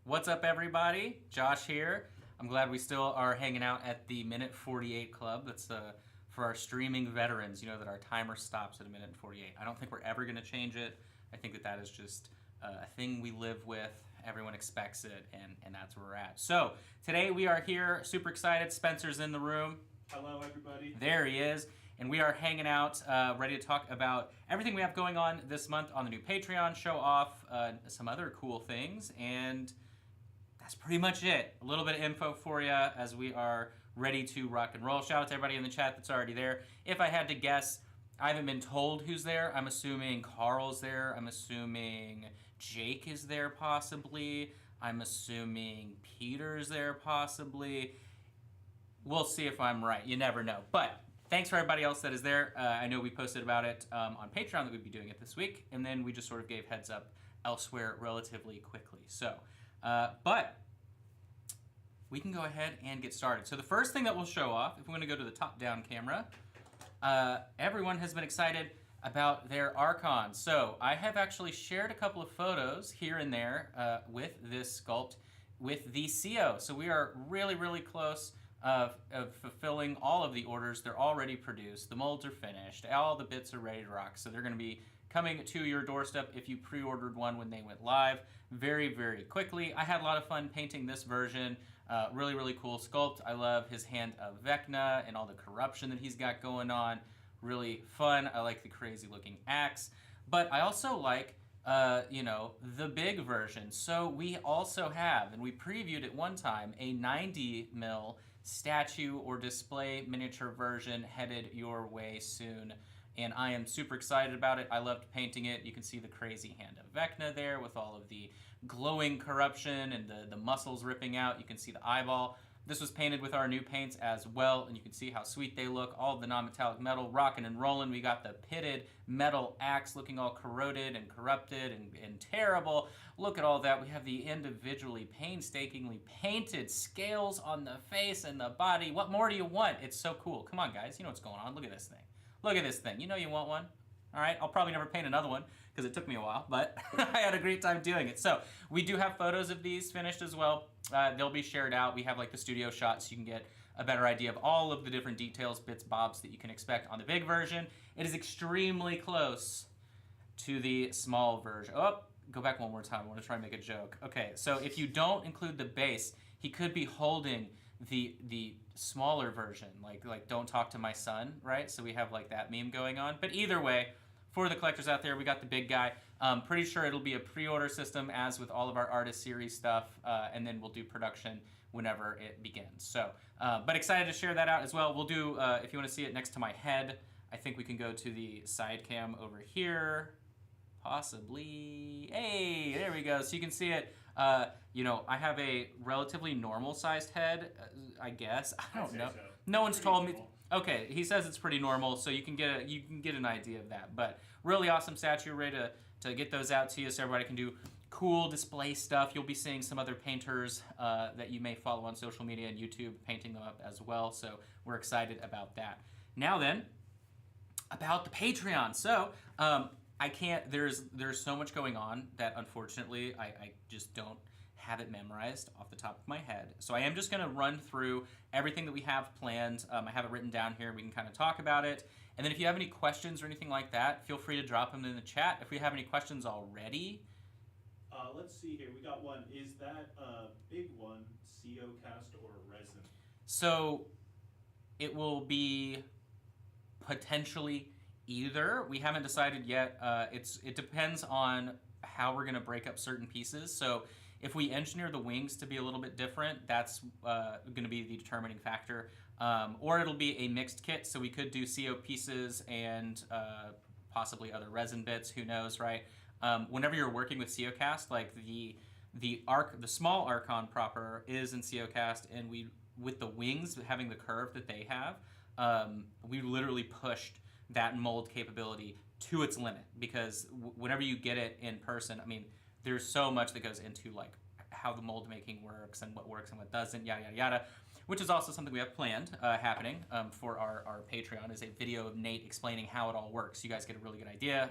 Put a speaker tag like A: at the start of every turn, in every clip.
A: What's up, everybody? Josh here. I'm glad we still are hanging out at the Minute 48 Club. That's for our streaming veterans. You know that our timer stops at a minute and 48. I don't think we're ever going to change it. I think that is just a thing we live with. Everyone expects it, and that's where we're at. So today we are here, super excited. Spencer's in the room.
B: Hello, everybody.
A: There he is. And we are hanging out, ready to talk about everything we have going on this month on the new Patreon, show off some other cool things, and that's pretty much it. A little bit of info for you as we are ready to rock and roll. Shout out to everybody in the chat that's already there. If I had to guess, I haven't been told who's there. I'm assuming Carl's there. I'm assuming Jake is there possibly. I'm assuming Peter's there possibly. We'll see if I'm right. You never know. But thanks for everybody else that is there. I know we posted about it on Patreon that we'd be doing it this week, and then we just sort of gave heads up elsewhere relatively quickly. So, but we can go ahead and get started. So the first thing that we'll show off, if we want to go to the top-down camera, everyone has been excited about their Archons. So I have actually shared a couple of photos here and there with this sculpt with the CO. So we are really, really close of fulfilling all of the orders. They're already produced. The molds are finished. All the bits are ready to rock. So they're going to be coming to your doorstep if you pre-ordered one when they went live very, very quickly. I had a lot of fun painting this version. Really, really cool sculpt. I love his hand of Vecna and all the corruption that he's got going on. Really fun. I like the crazy looking axe. But I also like the big version. So we also have, and we previewed it one time, a 90 mil statue or display miniature version headed your way soon. And I am super excited about it. I loved painting it. You can see the crazy hand of Vecna there with all of the glowing corruption and the muscles ripping out. You can see the eyeball. This was painted with our new paints as well, and you can see how sweet they look. All of the non-metallic metal rocking and rolling. We got the pitted metal axe looking all corroded and corrupted and terrible. Look at all that. We have the individually painstakingly painted scales on the face and the body. What more do you want? It's so cool. Come on, guys. You know what's going on. Look at this thing. Look at this thing. You know you want one. All right, I'll probably never paint another one because it took me a while, but I had a great time doing it. So we do have photos of these finished as well. They'll be shared out. We have like the studio shots so you can get a better idea of all of the different details, bits, bobs that you can expect on the big version. It is extremely close to the small version. Oh, go back one more time. I want to try and make a joke. Okay, so if you don't include the base, he could be holding the smaller version, like Don't Talk to My Son, right? So we have like that meme going on. But either way, for the collectors out there, we got the big guy. Pretty sure it'll be a pre-order system as with all of our Artist Series stuff, and then we'll do production whenever it begins. So, but excited to share that out as well. We'll do, if you want to see it next to my head, I think we can go to the side cam over here. Possibly. Hey, there we go. So you can see it. I have a relatively normal-sized head, I guess. I don't know.
B: So.
A: No one's told me. Okay, he says it's pretty normal, so you can get an idea of that. But really awesome statue, ready to get those out to you so everybody can do cool display stuff. You'll be seeing some other painters that you may follow on social media and YouTube painting them up as well. So we're excited about that. Now then, about the Patreon. So I can't. There's so much going on that unfortunately I just don't have it memorized off the top of my head. So I am just going to run through everything that we have planned. I have it written down here. We can kind of talk about it. And then if you have any questions or anything like that, feel free to drop them in the chat. If we have any questions already.
B: Let's see here. We got one. Is that a big one, CO cast or resin?
A: So it will be potentially either. We haven't decided yet. It depends on how we're going to break up certain pieces. So if we engineer the wings to be a little bit different, that's going to be the determining factor. Or it'll be a mixed kit, so we could do CO pieces and possibly other resin bits, who knows, right? Whenever you're working with CO cast, like the small Archon proper is in CO cast, and with the wings having the curve that they have, we literally pushed that mold capability to its limit, because whenever you get it in person, I mean, there's so much that goes into like how the mold making works and what doesn't, yada, yada, yada, which is also something we have planned happening for our Patreon, is a video of Nate explaining how it all works. You guys get a really good idea.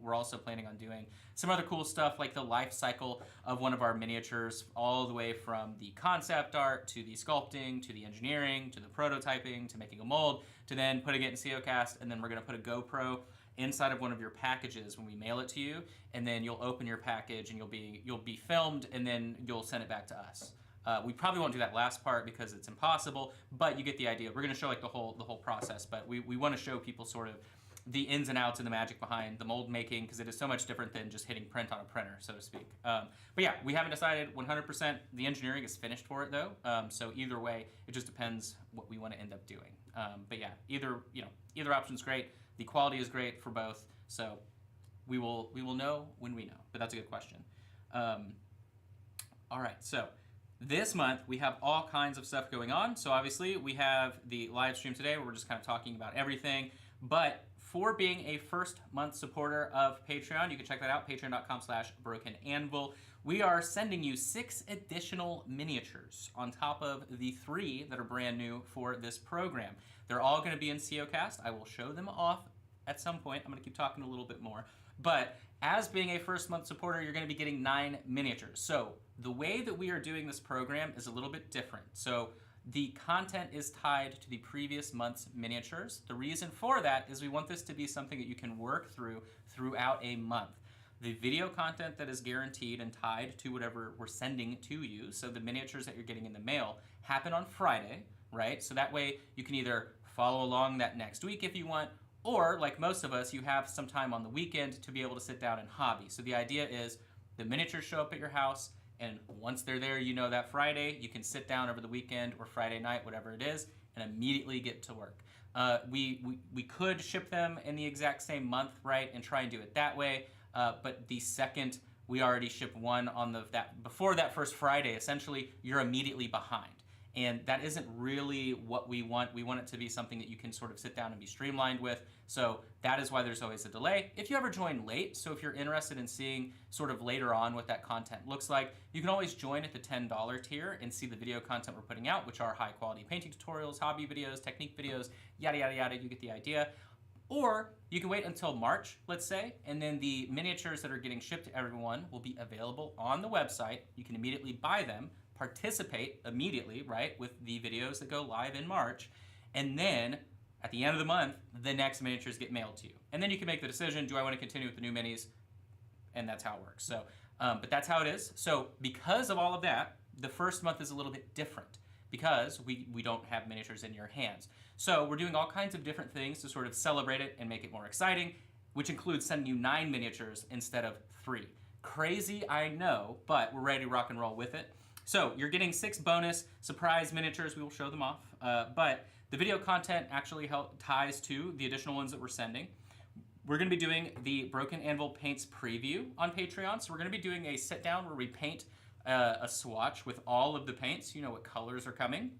A: We're also planning on doing some other cool stuff like the life cycle of one of our miniatures, all the way from the concept art to the sculpting to the engineering to the prototyping to making a mold to then putting it in COCast, and then we're going to put a GoPro inside of one of your packages when we mail it to you, and then you'll open your package and you'll be filmed, and then you'll send it back to us. We probably won't do that last part because it's impossible, but you get the idea. We're going to show like the whole process, but we want to show people sort of the ins and outs and the magic behind the mold making, because it is so much different than just hitting print on a printer, so to speak. But yeah, we haven't decided 100%. The engineering is finished for it though, so either way, it just depends what we want to end up doing. But yeah, either option's great. The quality is great for both, so we will know when we know. But that's a good question. All right, so this month we have all kinds of stuff going on. So obviously we have the live stream today where we're just kind of talking about everything. But for being a first month supporter of Patreon, you can check that out, patreon.com/brokenanvil. We are sending you 6 additional miniatures on top of the 3 that are brand new for this program. They're all going to be in COCast. I will show them off at some point. I'm going to keep talking a little bit more. But as being a first month supporter, you're going to be getting 9 miniatures. So the way that we are doing this program is a little bit different. So the content is tied to the previous month's miniatures. The reason for that is we want this to be something that you can work through throughout a month. The video content that is guaranteed and tied to whatever we're sending to you, so the miniatures that you're getting in the mail, happen on Friday, right? So that way you can either follow along that next week if you want, or like most of us, you have some time on the weekend to be able to sit down and hobby. So the idea is the miniatures show up at your house, and once they're there, you know that Friday, you can sit down over the weekend or Friday night, whatever it is, and immediately get to work. We could ship them in the exact same month, right, and try and do it that way, but the second we already ship one on before that first Friday, essentially, you're immediately behind. And that isn't really what we want. We want it to be something that you can sort of sit down and be streamlined with. So that is why there's always a delay. If you ever join late, so if you're interested in seeing sort of later on what that content looks like, you can always join at the $10 tier and see the video content we're putting out, which are high quality painting tutorials, hobby videos, technique videos, yada, yada, yada, you get the idea. Or you can wait until March, let's say, and then the miniatures that are getting shipped to everyone will be available on the website. You can immediately buy them, participate immediately, right, with the videos that go live in March, and then at the end of the month, the next miniatures get mailed to you. And then you can make the decision, do I want to continue with the new minis? And that's how it works. So, but that's how it is. So because of all of that, the first month is a little bit different because we don't have miniatures in your hands. So we're doing all kinds of different things to sort of celebrate it and make it more exciting, which includes sending you 9 miniatures instead of 3. Crazy, I know, but we're ready to rock and roll with it. So you're getting 6 bonus surprise miniatures. We will show them off. But the video content actually ties to the additional ones that we're sending. We're going to be doing the Broken Anvil Paints preview on Patreon. So we're going to be doing a sit down where we paint a swatch with all of the paints. You know what colors are coming.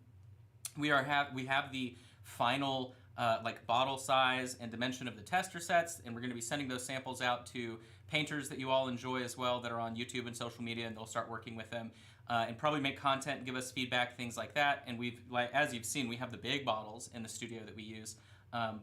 A: We have the final like bottle size and dimension of the tester sets, and we're going to be sending those samples out to painters that you all enjoy as well that are on YouTube and social media, and they'll start working with them. And probably make content, give us feedback, things like that. And we've, like as you've seen, we have the big bottles in the studio that we use,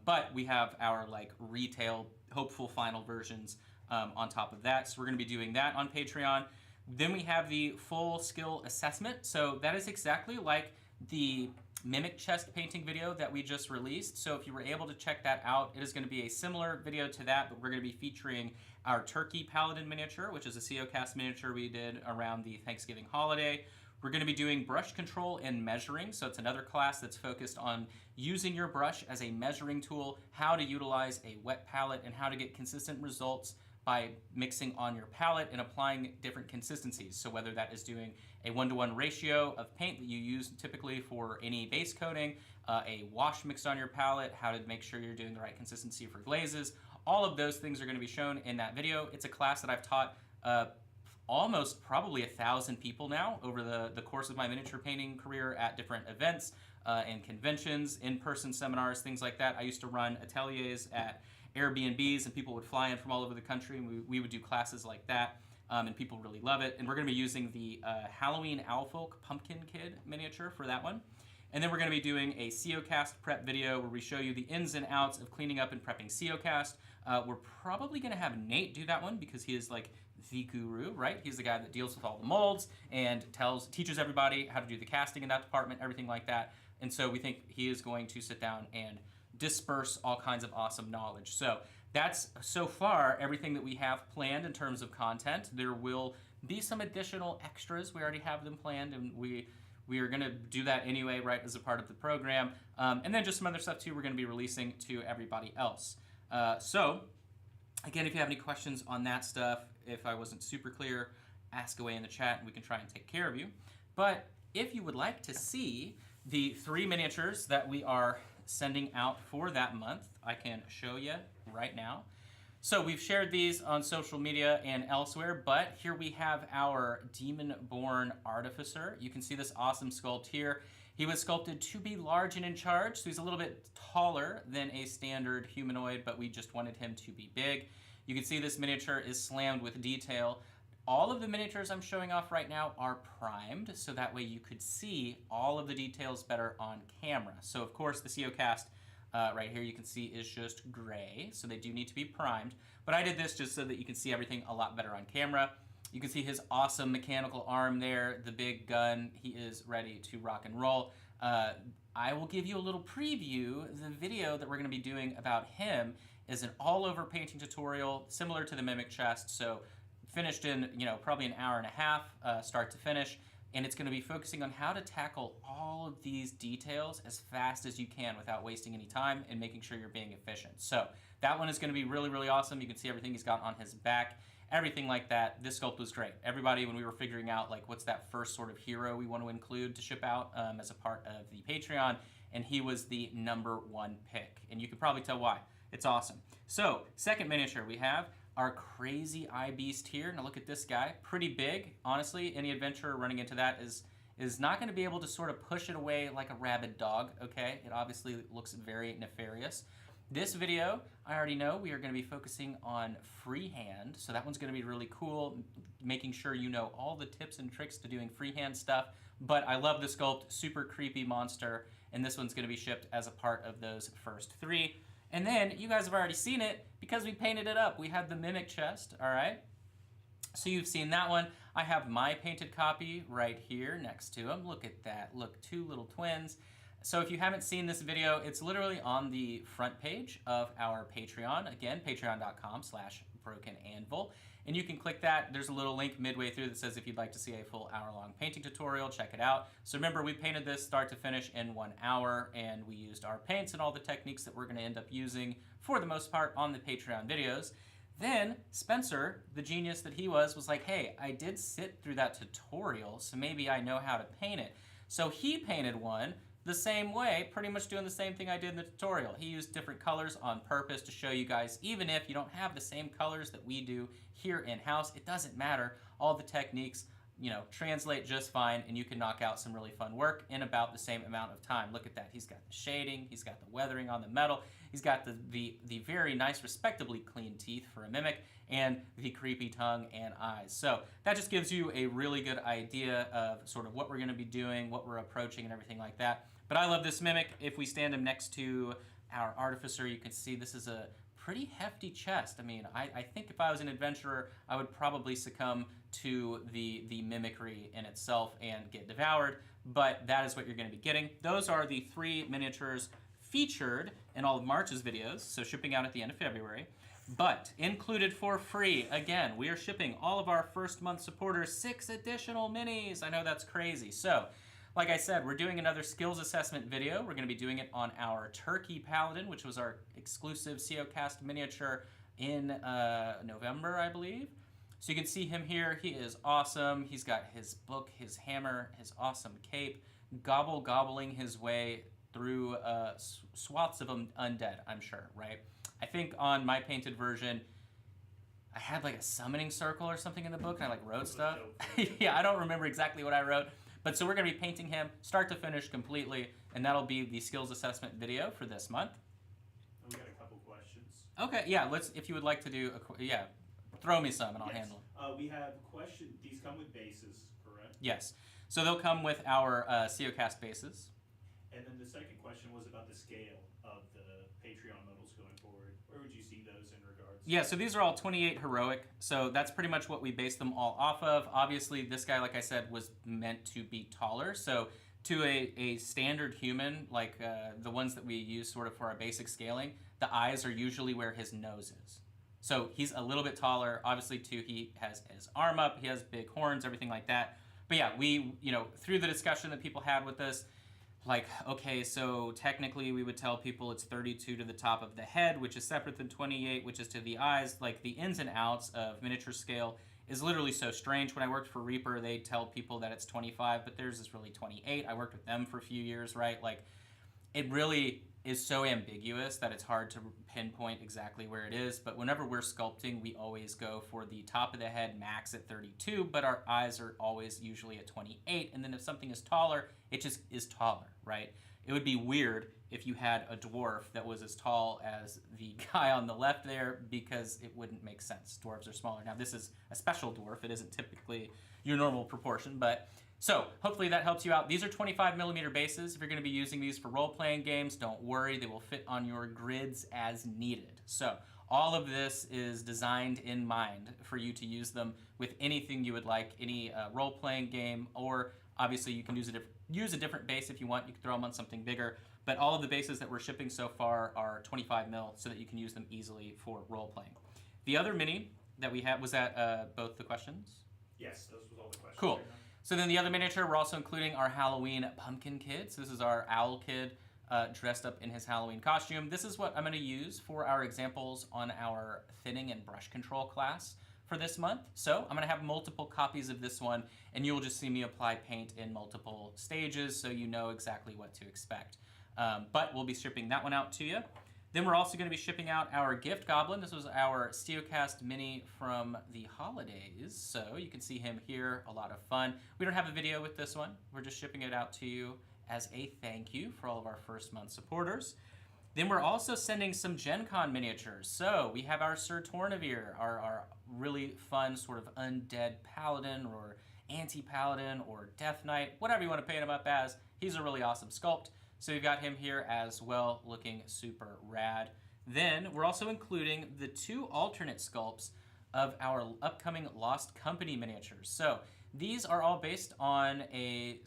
A: but we have our like retail hopeful final versions on top of that. So we're going to be doing that on Patreon. Then we have the full skill assessment. So that is exactly like the Mimic chest painting video that we just released. So if you were able to check that out, it is going to be a similar video to that, but we're going to be featuring our Turkey Paladin miniature, which is a COCast miniature we did around the Thanksgiving holiday. We're going to be doing brush control and measuring, so it's another class that's focused on using your brush as a measuring tool, how to utilize a wet palette, and how to get consistent results by mixing on your palette and applying different consistencies. So whether that is doing a 1-to-1 ratio of paint that you use typically for any base coating, a wash mixed on your palette, how to make sure you're doing the right consistency for glazes, all of those things are going to be shown in that video. It's a class that I've taught almost probably 1,000 people now over the course of my miniature painting career at different events and conventions, in-person seminars, things like that. I used to run ateliers at Airbnbs, and people would fly in from all over the country, and we would do classes like that. and people really love it. And we're going to be using the Halloween Owlfolk Pumpkin Kid miniature for that one. And then we're going to be doing a CEOcast prep video where we show you the ins and outs of cleaning up and prepping CEOcast. We're probably going to have Nate do that one because he is like the guru, right? He's the guy that deals with all the molds and teaches everybody how to do the casting in that department, everything like that. And so we think he is going to sit down and disperse all kinds of awesome knowledge. So that's so far everything that we have planned in terms of content. There will be some additional extras. We already have them planned, and we are going to do that anyway, right, as a part of the program. And then just some other stuff, too, we're going to be releasing to everybody else. So, again, if you have any questions on that stuff, if I wasn't super clear, ask away in the chat, and we can try and take care of you. But if you would like to see the 3 miniatures that we are sending out for that month, I can show you right now. So we've shared these on social media and elsewhere, but here we have our Demon-born Artificer. You can see this awesome sculpt here. He was sculpted to be large and in charge, so he's a little bit taller than a standard humanoid, but we just wanted him to be big. You can see this miniature is slammed with detail. All of the miniatures I'm showing off right now are primed, so that way you could see all of the details better on camera. So of course the CEOcast right here you can see is just gray, so they do need to be primed. But I did this just so that you can see everything a lot better on camera. You can see his awesome mechanical arm there, the big gun. He is ready to rock and roll. I will give you a little preview. The video that we're going to be doing about him is an all-over painting tutorial, similar to the Mimic chest, so finished in, probably an hour and a half, start to finish. And it's going to be focusing on how to tackle all of these details as fast as you can without wasting any time and making sure you're being efficient. So that one is going to be really, really awesome. You can see everything he's got on his back, everything like that. This sculpt was great. Everybody, when we were figuring out like what's that first sort of hero we want to include to ship out as a part of the Patreon, and he was the #1 pick. And you can probably tell why. It's awesome. So second miniature we have our crazy eye beast here. Now look at this guy, pretty big. Honestly, any adventurer running into that is not going to be able to sort of push it away like a rabid dog, okay? It obviously looks very nefarious. This video, I already know we are going to be focusing on freehand, so that one's going to be really cool, making sure you know all the tips and tricks to doing freehand stuff. But I love the sculpt, super creepy monster, and this one's going to be shipped as a part of those first 3. And then, you guys have already seen it because we painted it up. We had the Mimic chest, all right? So you've seen that one. I have my painted copy right here next to him. Look at that. Look, 2 little twins. So if you haven't seen this video, it's literally on the front page of our Patreon. Again, patreon.com/brokenanvil. And you can click that. There's a little link midway through that says if you'd like to see a full hour-long painting tutorial, check it out. So remember, we painted this start to finish in 1 hour, and we used our paints and all the techniques that we're going to end up using for the most part on the Patreon videos. Then Spencer, the genius that he was like, hey, I did sit through that tutorial, so maybe I know how to paint it. So he painted one the same way, pretty much doing the same thing I did in the tutorial. He used different colors on purpose to show you guys, even if you don't have the same colors that we do here in-house, it doesn't matter. All the techniques, translate just fine, and you can knock out some really fun work in about the same amount of time. Look at that. He's got the shading, he's got the weathering on the metal, he's got the very nice, respectably clean teeth for a Mimic, and the creepy tongue and eyes. So that just gives you a really good idea of sort of what we're going to be doing, what we're approaching, and everything like that. But I love this Mimic. If we stand him next to our Artificer, you can see this is a pretty hefty chest. I mean, I think if I was an adventurer, I would probably succumb to the mimicry in itself and get devoured, but that is what you're going to be getting. Those are the 3 miniatures featured in all of March's videos, so shipping out at the end of February. But included for free, again, we are shipping all of our first month supporters 6 additional minis. I know that's crazy. So, like I said, we're doing another skills assessment video. We're going to be doing it on our Turkey Paladin, which was our exclusive CEOcast miniature in November, I believe. So you can see him here. He is awesome. He's got his book, his hammer, his awesome cape, gobbling his way through swaths of undead, I'm sure, right? I think on my painted version, I had like a summoning circle or something in the book, and I like wrote stuff. Yeah, I don't remember exactly what I wrote. But so we're going to be painting him start to finish completely, and that'll be the skills assessment video for this month.
B: We got a couple questions.
A: Okay, yeah, if you would like to do, throw me some and I'll
B: Yes.
A: handle them.
B: We have these come with bases, correct?
A: Yes. So they'll come with our CEOcast bases.
B: And then the second question was about the scale of the Patreon modals going forward. Where would you see those in regards?
A: Yeah, so these are all 28 heroic. So that's pretty much what we base them all off of. Obviously, this guy, like I said, was meant to be taller. So to a standard human, like the ones that we use sort of for our basic scaling, the eyes are usually where his nose is. So he's a little bit taller. Obviously, too, he has his arm up. He has big horns, everything like that. But yeah, we, through the discussion that people had with us, like, okay, so technically we would tell people it's 32 to the top of the head, which is separate than 28, which is to the eyes. Like, the ins and outs of miniature scale is literally so strange. When I worked for Reaper, they tell people that it's 25, but theirs is really 28. I worked with them for a few years, right? Like, it really is so ambiguous that it's hard to pinpoint exactly where it is. But whenever we're sculpting, we always go for the top of the head max at 32, but our eyes are always usually at 28. And then if something is taller, it just is taller, right? It would be weird if you had a dwarf that was as tall as the guy on the left there, because it wouldn't make sense. Dwarves are smaller. Now, this is a special dwarf. It isn't typically your normal proportion, but so hopefully that helps you out. These are 25 millimeter bases. If you're going to be using these for role-playing games, don't worry. They will fit on your grids as needed. So all of this is designed in mind for you to use them with anything you would like, any role-playing game, or obviously you can use a different base if you want. You can throw them on something bigger. But all of the bases that we're shipping so far are 25 mil so that you can use them easily for role-playing. The other mini that we had, was that both the questions?
B: Yes, those was all the questions.
A: Cool.
B: Right now.
A: So then the other miniature, we're also including our Halloween pumpkin kid. So this is our owl kid dressed up in his Halloween costume. This is what I'm going to use for our examples on our thinning and brush control class for this month. So I'm going to have multiple copies of this one, and you'll just see me apply paint in multiple stages so you know exactly what to expect. But we'll be shipping that one out to you. Then we're also going to be shipping out our Gift Goblin. This was our SteelCast Mini from the holidays, so you can see him here, a lot of fun. We don't have a video with this one. We're just shipping it out to you as a thank you for all of our first month supporters. Then we're also sending some Gen Con miniatures. So we have our Sir Tornavir, our really fun sort of undead paladin or anti-paladin or Death Knight, whatever you want to paint him up as. He's a really awesome sculpt. So we've got him here as well, looking super rad. Then we're also including the 2 alternate sculpts of our upcoming Lost Company miniatures. So these are all based on a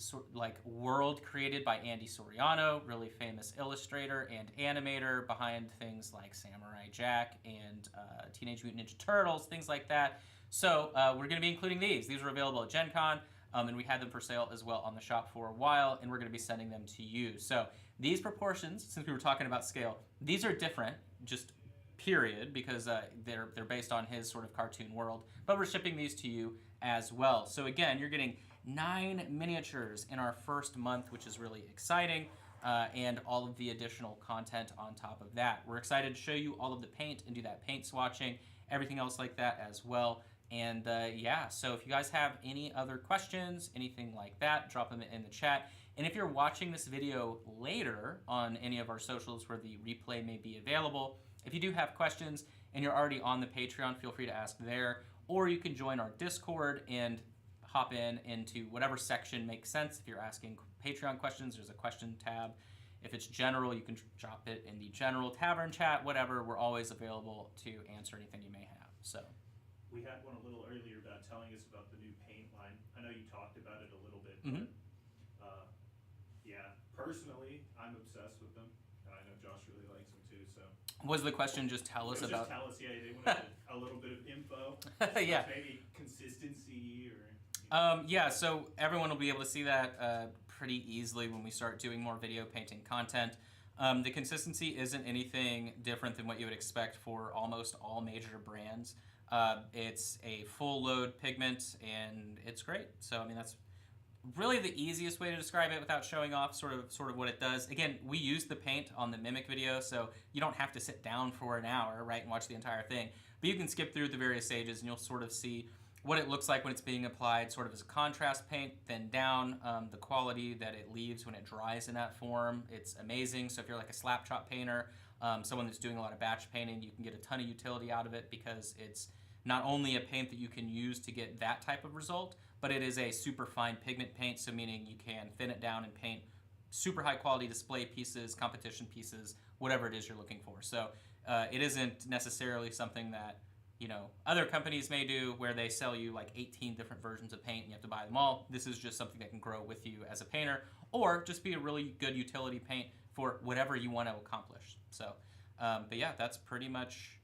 A: world created by Andy Soriano, really famous illustrator and animator behind things like Samurai Jack and Teenage Mutant Ninja Turtles, things like that. So we're going to be including these. These are available at Gen Con. And we had them for sale as well on the shop for a while, and we're going to be sending them to you. So these proportions, since we were talking about scale, these are different, just period, because they're based on his sort of cartoon world. But we're shipping these to you as well. So again, you're getting 9 miniatures in our first month, which is really exciting, and all of the additional content on top of that. We're excited to show you all of the paint and do that paint swatching, everything else like that as well. And yeah, so if you guys have any other questions, anything like that, drop them in the chat. And if you're watching this video later on any of our socials where the replay may be available, if you do have questions and you're already on the Patreon, feel free to ask there. Or you can join our Discord and hop into whatever section makes sense. If you're asking Patreon questions, there's a question tab. If it's general, you can drop it in the general tavern chat, whatever. We're always available to answer anything you may have. So.
B: We had one a little earlier about telling us about the new paint line. I know you talked about it a little bit,
A: Mm-hmm.
B: but yeah, personally, I'm obsessed with them. I know Josh really likes them too, so.
A: Was the question just tell us about?
B: Just tell us, yeah, they wanted a little bit of info.
A: Yeah.
B: Maybe consistency or.
A: Yeah, so everyone will be able to see that pretty easily when we start doing more video painting content. The consistency isn't anything different than what you would expect for almost all major brands. It's a full load pigment and it's great. So I mean that's really the easiest way to describe it without showing off sort of what it does. Again, we use the paint on the Mimic video, so you don't have to sit down for an hour, right, and watch the entire thing. But you can skip through the various stages and you'll sort of see what it looks like when it's being applied sort of as a contrast paint, then down, the quality that it leaves when it dries in that form. It's amazing. So if you're like a slap chop painter, someone that's doing a lot of batch painting, you can get a ton of utility out of it because it's not only a paint that you can use to get that type of result, but it is a super fine pigment paint, so meaning you can thin it down and paint super high quality display pieces, competition pieces, whatever it is you're looking for. So it isn't necessarily something that other companies may do where they sell you like 18 different versions of paint and you have to buy them all. This is just something that can grow with you as a painter, or just be a really good utility paint for whatever you want to accomplish. So, but yeah, that's pretty much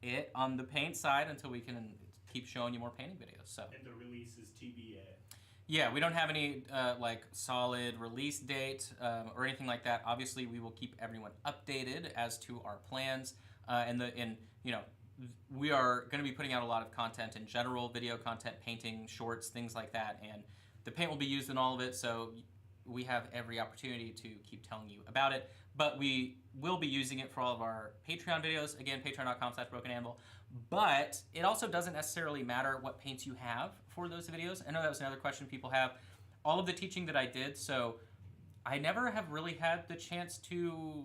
A: it on the paint side until we can keep showing you more painting videos. So.
B: And the release is TBA.
A: Yeah, we don't have any like solid release date or anything like that. Obviously, we will keep everyone updated as to our plans, and we are going to be putting out a lot of content in general, video content, painting, shorts, things like that, and the paint will be used in all of it, so we have every opportunity to keep telling you about it, but we will be using it for all of our Patreon videos. Again, patreon.com/brokenanvil, but it also doesn't necessarily matter what paints you have for those videos. I know that was another question people have. All of the teaching that I did, so I never have really had the chance to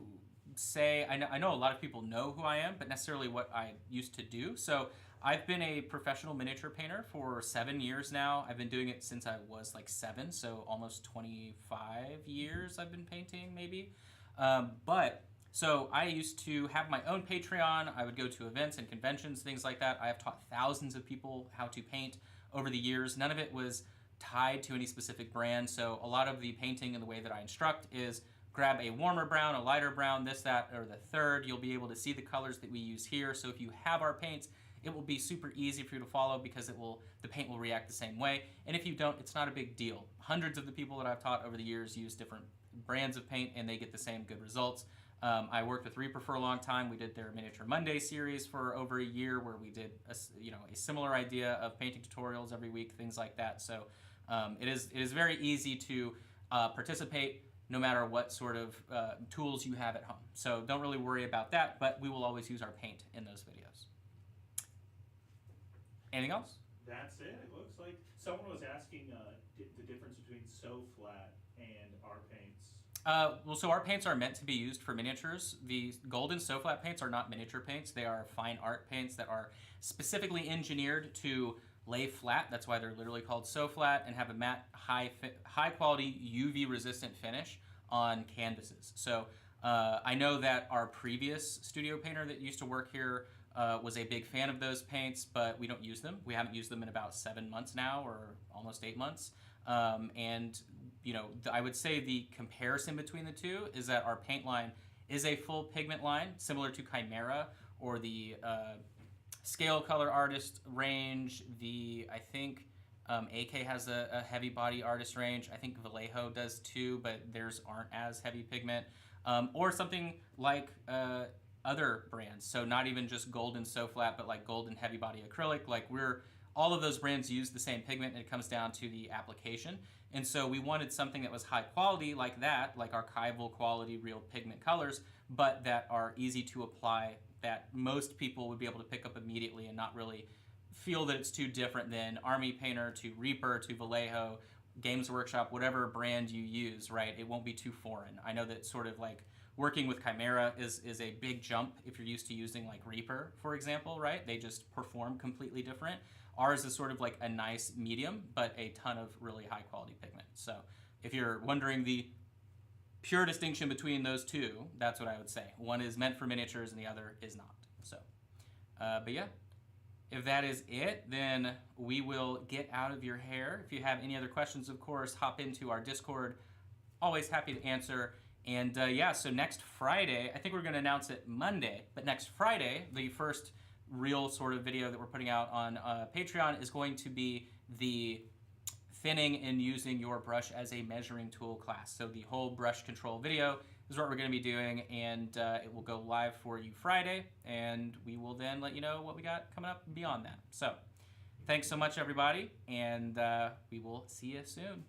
A: say, I know a lot of people know who I am, but necessarily what I used to do. So I've been a professional miniature painter for 7 years now. I've been doing it since I was like 7, so almost 25 years I've been painting maybe. So I used to have my own Patreon. I would go to events and conventions, things like that. I have taught thousands of people how to paint over the years. None of it was tied to any specific brand, so a lot of the painting and the way that I instruct is grab a warmer brown, a lighter brown, this, that, or the third. You'll be able to see the colors that we use here. So if you have our paints, it will be super easy for you to follow because the paint will react the same way. And if you don't, it's not a big deal. Hundreds of the people that I've taught over the years use different brands of paint and they get the same good results. I worked with Reaper for a long time. We did their Miniature Monday series for over a year where we did a similar idea of painting tutorials every week, things like that. So it is very easy to participate no matter what sort of tools you have at home. So don't really worry about that, but we will always use our paint in those videos. Anything else?
B: That's it. It looks like someone was asking the difference between So-Flat and our paints.
A: So our paints are meant to be used for miniatures. The Golden So-Flat paints are not miniature paints. They are fine art paints that are specifically engineered to lay flat. That's why they're literally called So-Flat, and have a matte, high quality UV resistant finish on canvases. So I know that our previous studio painter that used to work here was a big fan of those paints, but we don't use them. We haven't used them in about 7 months now, or almost 8 months. And I would say the comparison between the two is that our paint line is a full pigment line, similar to Chimera or the Scale Color Artist range. I think AK has a heavy body artist range. I think Vallejo does too, but theirs aren't as heavy pigment. Or something like other brands. So not even just Golden So-Flat, but like Golden Heavy Body Acrylic. Like all of those brands use the same pigment, and it comes down to the application. And so we wanted something that was high quality like that, like archival quality real pigment colors, but that are easy to apply, that most people would be able to pick up immediately and not really feel that it's too different than Army Painter to Reaper to Vallejo, Games Workshop, whatever brand you use, right? It won't be too foreign. I know that sort of like working with Chimera is a big jump if you're used to using like Reaper, for example, right? They just perform completely different. Ours is sort of like a nice medium, but a ton of really high quality pigment. So if you're wondering the pure distinction between those two, that's what I would say. One is meant for miniatures and the other is not. So, but yeah, if that is it, then we will get out of your hair. If you have any other questions, of course, hop into our Discord. Always happy to answer. And yeah, so next Friday, I think we're going to announce it Monday, but next Friday, the first real sort of video that we're putting out on Patreon is going to be the thinning and using your brush as a measuring tool class. So the whole brush control video is what we're going to be doing, and it will go live for you Friday, and we will then let you know what we got coming up beyond that. So thanks so much, everybody, and we will see you soon.